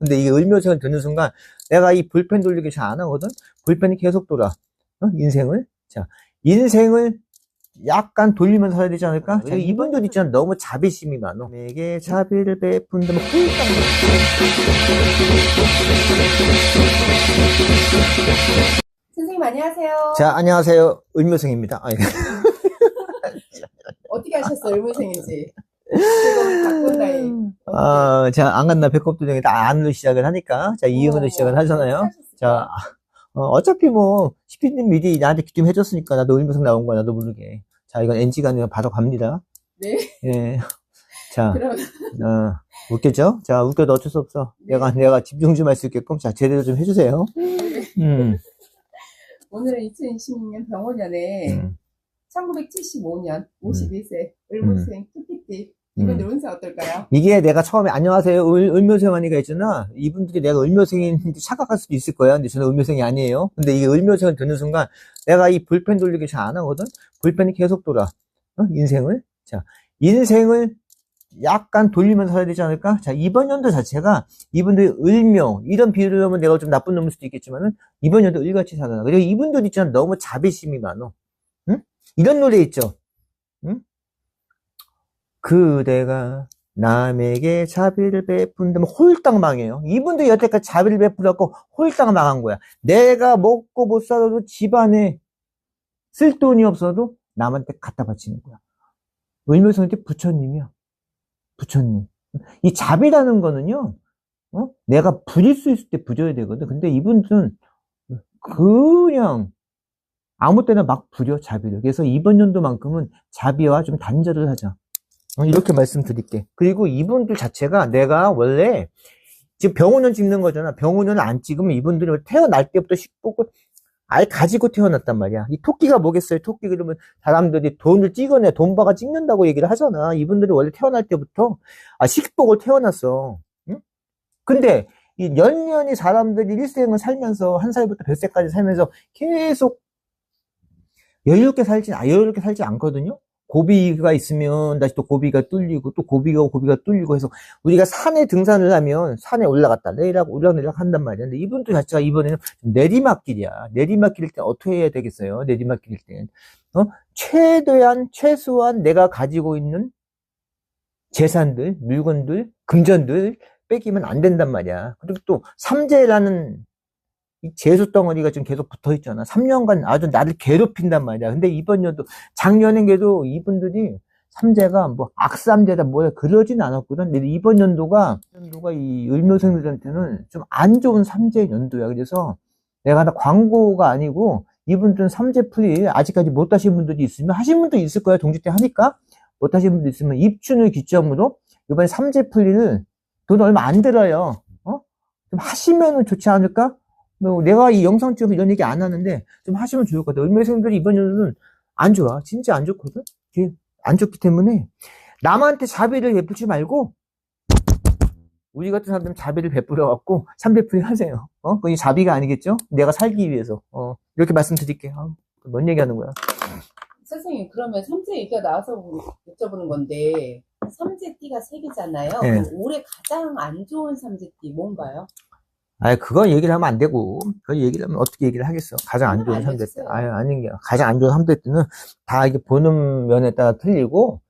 근데 이게 을묘생을 듣는 순간 내가 이 볼펜 돌리기 잘 안 하거든. 볼펜이 계속 돌아. 인생을. 자, 인생을 약간 돌리면서 살아야 되지 않을까? 자, 이분들 있잖아. 너무 자비심이 많어. 내게 자비를 베푼다면 훌쩍. 선생님 안녕하세요. 자, 안녕하세요. 을묘생입니다. 어떻게 하셨어요? 을무생인지. 즐거운 바꾼 나이. 자, 안 갔나 배꼽도 중에 다 안으로 시작을 하니까. 자, 이응으로 시작을 하잖아요. 자, 어차피 뭐, 시피님 미리 나한테 귀 좀 해줬으니까 나도 을묘생 나온 거야. 나도 모르게. 자, 이건 NG가 아니라 바로 갑니다. 네. 예. 자, 그럼. 웃겠죠? 자, 웃겨도 어쩔 수 없어. 네. 내가 집중 좀 할 수 있게끔. 자, 제대로 좀 해주세요. 오늘은 2026년 병원년에 1975년 51세 을무생 투피티 이분들 운세 어떨까요? 이게 내가 처음에 안녕하세요 을묘생 하니까 있잖아. 이분들이 내가 을묘생인지 착각할 수도 있을 거야. 근데 저는 을묘생이 아니에요. 근데 이게 을묘생을 듣는 순간 내가 이 볼펜 돌리기 잘 안 하거든. 볼펜이 계속 돌아. 인생을. 자, 인생을 약간 돌리면서 살아야 되지 않을까? 자, 이번 연도 자체가 이분들이 을묘 이런 비유를 하면 내가 좀 나쁜 놈일 수도 있겠지만은 이번 연도 을같이 살아나. 그리고 이분들 있잖아. 너무 자비심이 많어. 응? 이런 노래 있죠. 응? 그대가 남에게 자비를 베푼다면 홀딱 망해요. 이분들이 여태까지 자비를 베풀었고 홀딱 망한 거야. 내가 먹고 못 살아도 집안에 쓸 돈이 없어도 남한테 갖다 바치는 거야. 을묘생한테 부처님이야. 부처님. 이 자비라는 거는요, 내가 부릴 수 있을 때 부려야 되거든. 근데 이분들은 그냥 아무 때나 막 부려, 자비를. 그래서 이번 연도만큼은 자비와 좀 단절을 하자. 이렇게 말씀드릴게. 그리고 이분들 자체가 내가 원래 지금 병원을 찍는 거잖아. 병원을 안 찍으면 이분들이 태어날 때부터 식복을 아예 가지고 태어났단 말이야. 이 토끼가 뭐겠어요? 토끼 그러면 사람들이 돈을 찍어내, 돈 바가 찍는다고 얘기를 하잖아. 이분들이 원래 태어날 때부터 식복을 태어났어. 응? 근데 이 년년이 사람들이 일생을 살면서 한 살부터 몇 살까지 살면서 계속 여유롭게 살지 않거든요. 고비가 있으면 다시 또 고비가 뚫리고 또 고비가 뚫리고 해서 우리가 산에 등산을 하면 산에 올라갔다 내리락 올라내리락 한단 말이야. 근데 이분들 자체가 이번에는 내리막길이야. 내리막길일 때 어떻게 해야 되겠어요? 내리막길일 때 최소한 내가 가지고 있는 재산들, 물건들, 금전들 뺏기면 안 된단 말이야. 그리고 또 삼재라는 이 재수 덩어리가 지금 계속 붙어 있잖아. 3년간 아주 나를 괴롭힌단 말이야. 근데 이번 연도, 작년에도 이분들이 삼재가 뭐 악삼재다 뭐야 그러진 않았거든. 근데 이번 연도가 이 을묘생들한테는 좀 안 좋은 삼재 연도야. 그래서 내가 하나 광고가 아니고 이분들은 삼재풀이 아직까지 못 하신 분들이 있으면 하신 분도 있을 거야. 동지 때 하니까 못 하신 분도 있으면 입춘을 기점으로 이번에 삼재풀이를 돈 얼마 안 들어요. 좀 하시면은 좋지 않을까? 내가 이 영상 찍어서 이런 얘기 안 하는데 좀 하시면 좋을 것 같아요. 을묘생들이 이번 연도는 안 좋아. 진짜 안 좋거든. 안 좋기 때문에 남한테 자비를 베풀지 말고 우리 같은 사람들은 자비를 베풀어 갖고 삼배풀이 하세요. 그게 자비가 아니겠죠? 내가 살기 위해서. 이렇게 말씀드릴게요. 뭔 얘기하는 거야? 선생님 그러면 삼재 얘기가 나와서 여쭤보는 건데 삼재띠가 3개잖아요. 네. 올해 가장 안 좋은 삼재띠 뭔가요? 그건 얘기를 하면 안 되고, 그건 얘기를 하면 어떻게 얘기를 하겠어. 가장 안 좋은 3대. 아닌 게, 가장 안 좋은 3대때는 다 이게 보는 면에 따라 틀리고,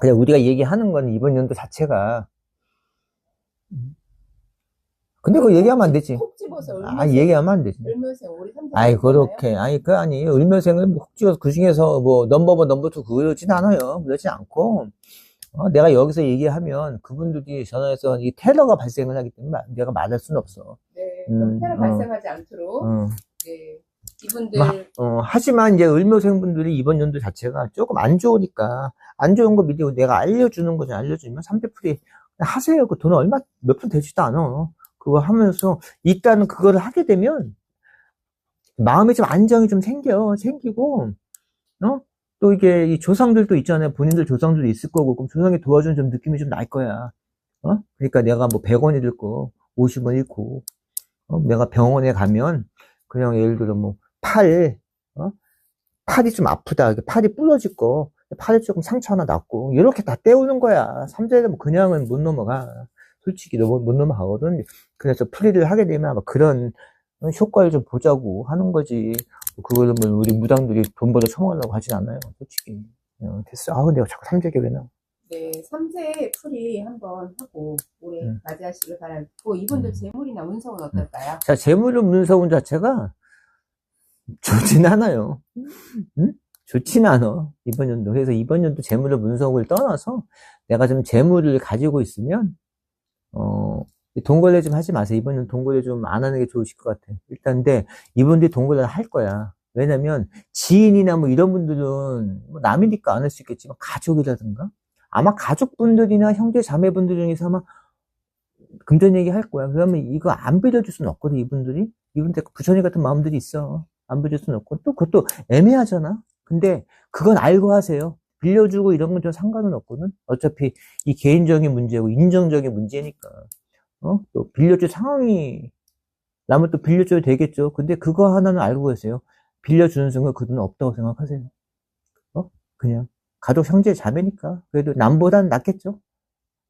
그냥 우리가 얘기하는 건 이번 연도 자체가. 근데 그거 얘기하면 안 되지. 콕 집어서 을묘생. 얘기하면 안 되지. 을묘생 올해 삼재. 그렇게. 그거 아니에요. 을묘생을 콕 집어서 그 중에서 뭐, 넘버1, 넘버2 그러진 않아요. 그러지 않고, 내가 여기서 얘기하면 그분들이 전화해서 이 테러가 발생을 하기 때문에 내가 말할 수는 없어. 네, 그럼 테러 발생하지 않도록. 네, 이분들. 하지만 이제 을묘생분들이 이번 연도 자체가 조금 안 좋으니까 안 좋은 거 미리 내가 알려주는 거죠. 알려주면 3대풀이 하세요. 그 돈 얼마 몇 푼 되지도 않아. 그거 하면서 일단은 그거를 하게 되면 마음에 좀 안정이 좀 생기고 또 이게 이 조상들도 있잖아요. 본인들 조상들도 있을 거고, 그럼 조상이 도와주는 좀 느낌이 좀 날 거야. 그러니까 내가 뭐 100원 잃고, 50원 잃고, 내가 병원에 가면, 그냥 예를 들어 뭐, 팔이 좀 아프다. 팔이 부러질 거, 팔에 조금 상처 하나 났고, 이렇게 다 때우는 거야. 삼재는 뭐 그냥은 못 넘어가. 솔직히 못 넘어가거든. 그래서 풀이를 하게 되면 아마 그런 효과를 좀 보자고 하는 거지. 그거는 뭐 우리 무당들이 돈 벌어 처먹으려고 하진 않아요. 솔직히. 됐어. 아, 근데 자꾸 삼재게 왜 나와? 네, 3세 풀이 한번 하고 올해 음. 맞이하시길 바라고 이분들 재물이나 운석은 어떨까요? 자, 재물은 문서운 자체가 좋진 않아요. 응? 좋진 않아. 이번 연도. 그래서 이번 연도 재물을 문석을 떠나서 내가 좀 재물을 가지고 있으면, 돈걸레 좀 하지 마세요. 이번 년 돈걸레 좀 안 하는 게 좋으실 것 같아. 일단, 근데 이분들이 돈걸레를 할 거야. 왜냐면 지인이나 뭐 이런 분들은 뭐 남이니까 안 할 수 있겠지만 가족이라든가 아마 가족분들이나 형제 자매분들 중에서 아마 금전 얘기 할 거야. 그러면 이거 안 빌려줄 수는 없거든, 이분들이. 이분들 부처님 같은 마음들이 있어. 안 빌려줄 수는 없고. 또 그것도 애매하잖아. 근데 그건 알고 하세요. 빌려주고 이런 건 좀 상관은 없거든. 어차피 이 개인적인 문제고 인정적인 문제니까. 또 빌려줄 상황이 나면 또 빌려줘야 되겠죠. 근데 그거 하나는 알고 계세요. 빌려주는 순간 그 돈은 없다고 생각하세요. 그냥 가족 형제 자매니까. 그래도 남보단 낫겠죠.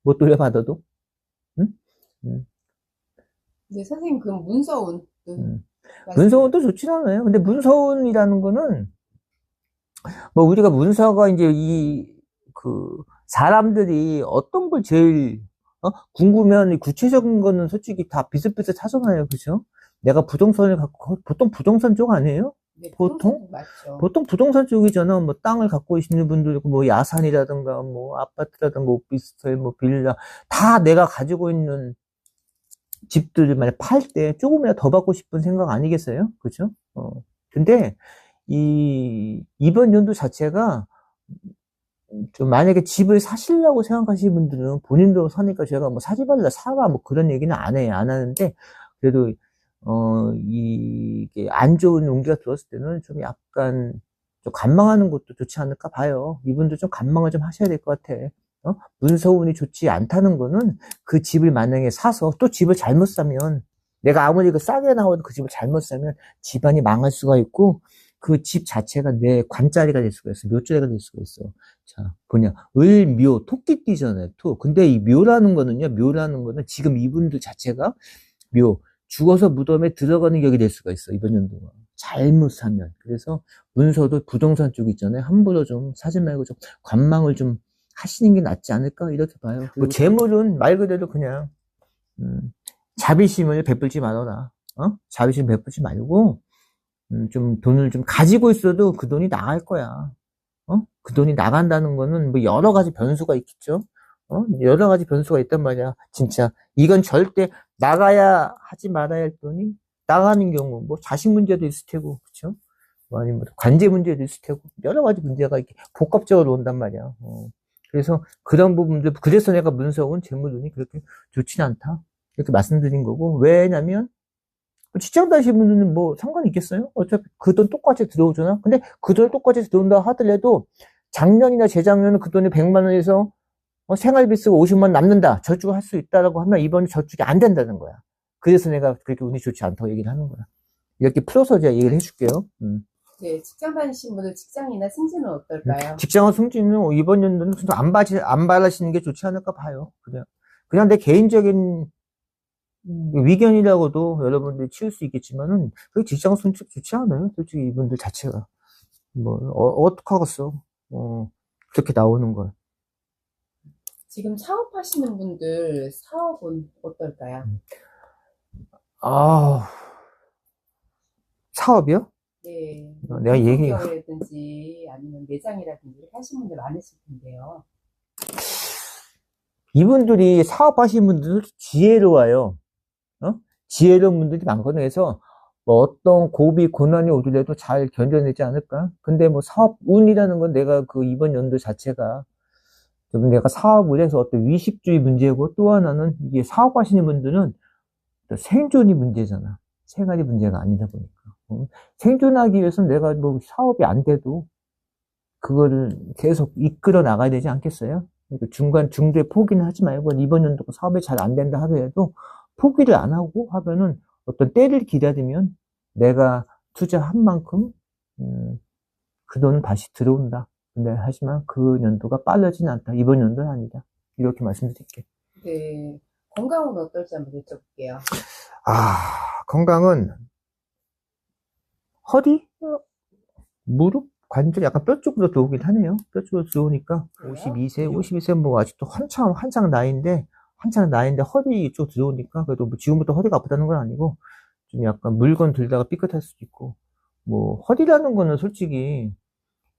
못 돌려받아도. 응? 응. 네, 선생님, 그럼 문서운. 문서운도 좋진 않아요. 근데 문서운이라는 거는, 뭐, 우리가 문서가 이제 사람들이 어떤 걸 제일, 궁금해하는 구체적인 거는 솔직히 다 비슷비슷하잖아요. 그죠? 내가 부동산을 갖고, 보통 부동산 쪽 아니에요? 네, 보통? 맞죠. 보통 부동산 쪽이잖아. 뭐, 땅을 갖고 계시는 분들 있고, 뭐, 야산이라든가, 뭐, 아파트라든가, 오피스텔, 뭐, 빌라, 다 내가 가지고 있는 집들을 만약 팔 때 조금이라도 더 받고 싶은 생각 아니겠어요? 그죠? 근데, 이번 연도 자체가, 좀 만약에 집을 사시려고 생각하시는 분들은 본인도 사니까 제가 뭐 사지 말라 사라 뭐 그런 얘기는 안 해요. 안 하는데, 그래도, 이게 안 좋은 용기가 들었을 때는 좀 약간 좀 관망하는 것도 좋지 않을까 봐요. 이분도 좀 관망을 좀 하셔야 될 것 같아. 문서운이 좋지 않다는 거는 그 집을 만약에 사서 또 집을 잘못 사면 내가 아무리 그 싸게 나와도 그 집을 잘못 사면 집안이 망할 수가 있고 그 집 자체가 내 관자리가 될 수가 있어. 묘자리가 될 수가 있어. 자, 뭐냐. 을묘, 토끼띠잖아요. 토. 근데 이 묘라는 거는 지금 이분들 자체가 묘. 죽어서 무덤에 들어가는 격이 될 수가 있어. 이번 연도가. 잘못 사면. 그래서 문서도 부동산 쪽 있잖아요. 함부로 좀 사지 말고 좀 관망을 좀 하시는 게 낫지 않을까? 이렇게 봐요. 뭐 재물은 말 그대로 그냥, 자비심을 베풀지 말아라. 자비심 베풀지 말고, 좀 돈을 좀 가지고 있어도 그 돈이 나갈 거야. 그 돈이 나간다는 거는 뭐 여러 가지 변수가 있겠죠? 여러 가지 변수가 있단 말이야. 진짜. 이건 절대 나가야 하지 말아야 할 돈이 나가는 경우, 뭐 자식 문제도 있을 테고, 그쵸? 뭐 아니면 관제 문제도 있을 테고, 여러 가지 문제가 이렇게 복합적으로 온단 말이야. 그래서 그런 부분들, 그래서 내가 문서운 재물운이 그렇게 좋진 않다. 이렇게 말씀드린 거고, 왜냐면, 직장 다니시는 분들은 뭐 상관이 있겠어요? 어차피 그 돈 똑같이 들어오잖아? 근데 그 돈 똑같이 들어온다 하더라도 작년이나 재작년은 그 돈이 100만 원에서 생활비 쓰고 50만 원 남는다. 저축할 수 있다라고 하면 이번에 저축이 안 된다는 거야. 그래서 내가 그렇게 운이 좋지 않다고 얘기를 하는 거야. 이렇게 풀어서 제가 얘기를 해줄게요. 네, 직장 다니시는 분들 직장이나 승진은 어떨까요? 직장과 승진은 이번 연도는 안 바라시는 게 좋지 않을까 봐요. 그냥 내 개인적인 위견이라고도 여러분들이 치울 수 있겠지만은 그 직장 승진 좋지 않아요. 솔직히 이분들 자체가 뭐 어떡하겠어. 그렇게 나오는 걸. 지금 사업하시는 분들 사업은 어떨까요? 사업이요? 네, 내가 얘기 라든지 아니면 매장이라든지 이렇게 하시는 분들 많으실 텐데요. 이분들이 사업하시는 분들은 지혜로워요. 지혜로운 분들이 많거든요. 그래서 뭐 어떤 고비 고난이 오더라도 잘 견뎌내지 않을까? 근데 뭐 사업 운이라는 건 내가 그 이번 연도 자체가 좀 내가 사업을 해서 어떤 위식주의 문제고 또 하나는 이게 사업하시는 분들은 생존이 문제잖아. 생활이 문제가 아니다 보니까. 생존하기 위해서는 내가 뭐 사업이 안 돼도 그거를 계속 이끌어 나가야 되지 않겠어요? 그러니까 중도에 포기는 하지 말고 이번 연도가 사업이 잘 안 된다 하더라도 포기를 안 하고 하면은 어떤 때를 기다리면 내가 투자한 만큼 그 돈은 다시 들어온다. 근데 하지만 그 연도가 빠르지는 않다. 이번 연도는 아니다. 이렇게 말씀드릴게요. 네. 건강은 어떨지 한번 여쭤볼게요. 건강은 허리, 무릎, 관절 약간 뼈 쪽으로 들어오긴 하네요. 뼈 쪽으로 들어오니까 그래요? 52세 뭐 아직도 한창 나이인데 허리 쪽 들어오니까 그래도 뭐 지금부터 허리가 아프다는 건 아니고 좀 약간 물건 들다가 삐끗할 수도 있고 뭐 허리라는 거는 솔직히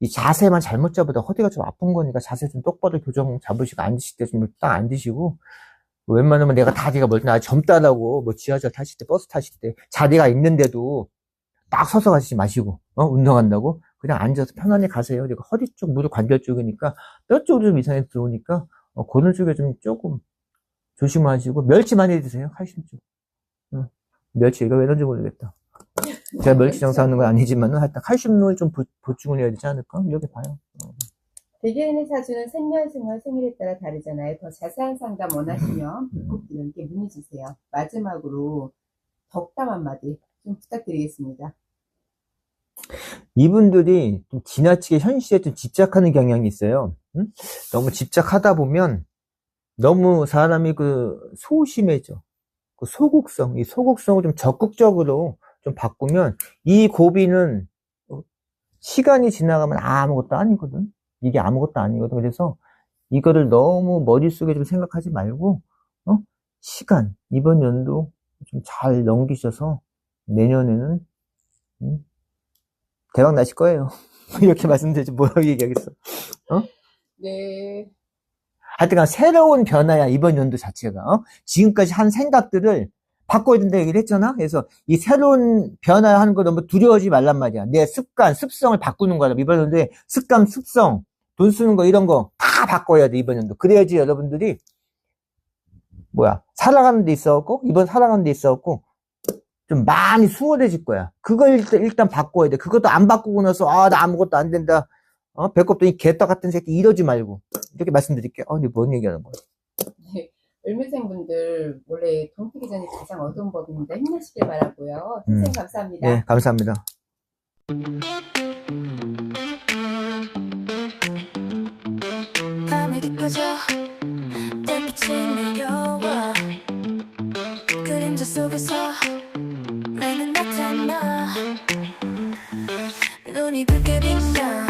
이 자세만 잘못 잡아도 허리가 좀 아픈 거니까 자세 좀 똑바로 교정 잡으시고 앉으실 때 좀 딱 앉으시고 웬만하면 내가 다리가 멀쩡 젊다라고 뭐 지하철 타실 때 버스 타실 때 자리가 있는데도 딱 서서 가시지 마시고 운동한다고 그냥 앉아서 편안히 가세요. 그리고 허리 쪽 무릎 관절 쪽이니까 뼈 쪽으로 좀 이상하게 들어오니까 그런 쪽에 좀 조금 조심하시고 멸치 많이 드세요. 칼슘 쪽. 멸치 이거 왜 넣는지 모르겠다. 제가 멸치 장사하는 건 아니지만은 하여튼 칼슘을 좀 보충을 해야 되지 않을까 이렇게 봐요. 대개인의 사주는 생년생월 생일에 따라 다르잖아요. 더 자세한 상담 원하시면 꼭 문의 주세요. 마지막으로 덕담 한마디 좀 부탁드리겠습니다. 이분들이 좀 지나치게 현실에 좀 집착하는 경향이 있어요. 너무 집착하다 보면 너무 사람이 소심해져. 이 소극성을 좀 적극적으로 좀 바꾸면 이 고비는 시간이 지나가면 아무것도 아니거든. 이게 아무것도 아니거든. 그래서 이거를 너무 머릿속에 좀 생각하지 말고 시간 이번 연도 좀 잘 넘기셔서 내년에는 대박 나실 거예요. 이렇게 말씀드리지 뭐라고 얘기하겠어. 네. 하여튼 새로운 변화야 이번 연도 자체가. 지금까지 한 생각들을 바꿔야 된다 얘기를 했잖아. 그래서 이 새로운 변화하는 거 너무 두려워하지 말란 말이야. 내 습성을 바꾸는 거야. 이번 연도에 습관, 습성, 돈 쓰는 거 이런 거 다 바꿔야 돼 이번 연도. 그래야지 여러분들이 살아가는 데 있어갖고 이번 살아가는 데 있어갖고 좀 많이 수월해질 거야. 그걸 일단 바꿔야 돼. 그것도 안 바꾸고 나서 나 아무것도 안 된다. 배꼽도 이 개떡 같은 새끼 이러지 말고 이렇게 말씀드릴게요. 근데 뭔 얘기하는 거야? 네. 을묘생분들 원래 돈 쓰기 전이 가장 어두운 법입니다. 힘내시길 바라고요. 선생님 감사합니다. 네, 감사합니다. 밤이 깊어져 달빛이 내려와 그림자 속에서 나는 나타나 눈이 붉게 빛나